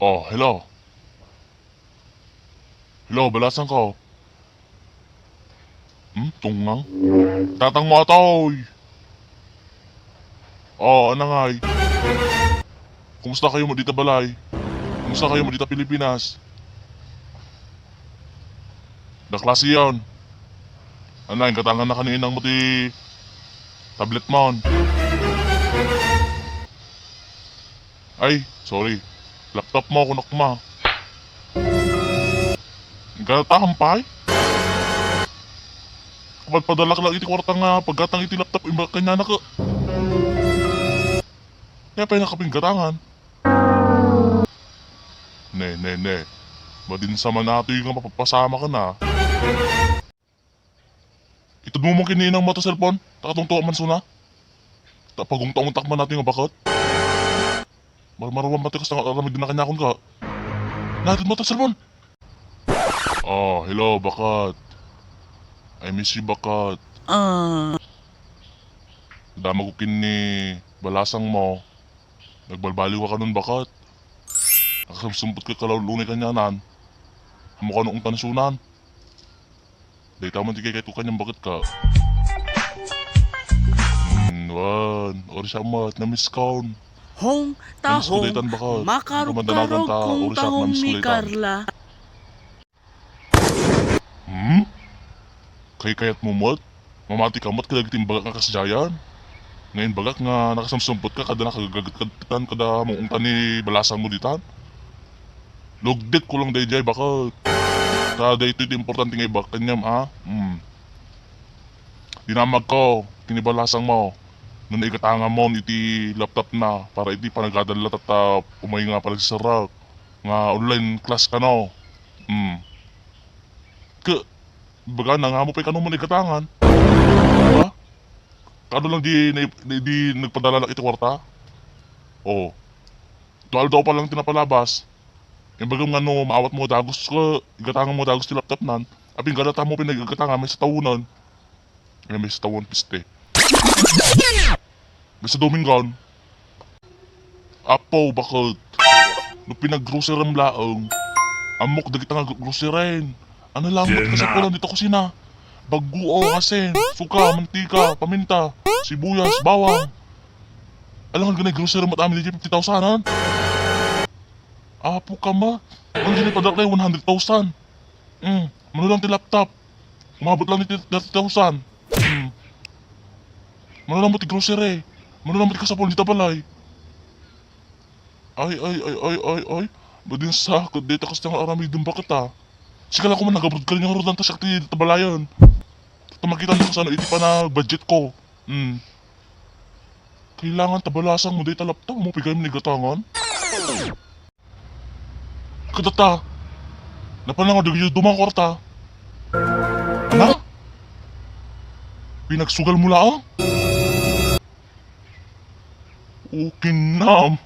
Oh, hello. Hello, balasan ko. Tungang? Tatang mo atoy. Oh, ano nga kumusta kayo mo dito balay? Kumusta kayo mo dito Pilipinas? Da klase yan. Ano yung katangan na kaninang mo ti tablet mo. Ay, sorry. Laptop mo kunak ma. Gatahampay? Kapag padala ka lang iti kwarta nga paggatang iti laptop imba kanya na ka. Kaya pa nakaping gatangan. Ne. Badin sa manato yung nga mapapasama ka na. Itod mo mong kininang mata cellphone? Takatungtuwa man suna? Tapagong taong takman natin nga bakot? Marmaruan matikas na aramid na kanyakon ka. Natin mo ta cellphone? Oh, hello bakat. I miss you bakat. Dama ko kini balasang mo. Nagbalbaliw ka nun bakat. Nakasumpot ka kalulunay kanyanan. Hamo ka noong tansunan. Dahil tama di kay kanyang bakit ka. Ori siya mat, na-miss count. Hong tahong makaruk-karok kung tahong ni Carla. Kayat mo mat? Mamati ka mat kada gitim bagak nga kasjayan? Ngayon bagak nga nakasamsumpot ka kada nakagagatan kada mong ni balasan mo ditan? Lugdit ko lang dayjay bakit? Kada ito importante nga ibak kanyam Dinamag ko, kinibalasan mo. Nung naikatanga mo iti laptop na para iti panagadala tata umay nga pala sa rak. Nga online class ka no. Baga na nga mo pa kanong manigatangan. Diba? Kano lang di nagpadala lang iti kwarta? Oo. Tuwal daw pa lang tinapalabas. Yung bagam nga no, maawat mo dagos ka, igatangan mo dagos ti laptop nan. Aping galata mo pinagatangan, may sa tawunan. May sa tawon piste. May sa Domingon. Apo, bakit? No pinag-grocery laang. Amok, dagit nga grocery. Ano lang, kasi ko lang dito kusina. Baguo kasi, suka, mantika, paminta, sibuyas, bawang. Alam nga ganay grocery mo at amin dito 50,000. Apo ka ma. Ang ganay padak na yung 100,000. Mano lang ti laptop. Umabot lang ni 30,000. Mano lang mo ti grocery. Mano lang mo ti kasapol dito balay. Ay. Badin sa ako, dito kasi nga aramid din bakit Sikala ko man nag-abroad ka rin yung rodan ta siya dito balayan. Tumakita mo sana iti pa na budget ko. Kailangan tabalasan mo dito laptop mo pigay mo nigatangan. Kadata. Napanang yung dumang kwarta. Ano? Pinagsugal mo lang? Okay na.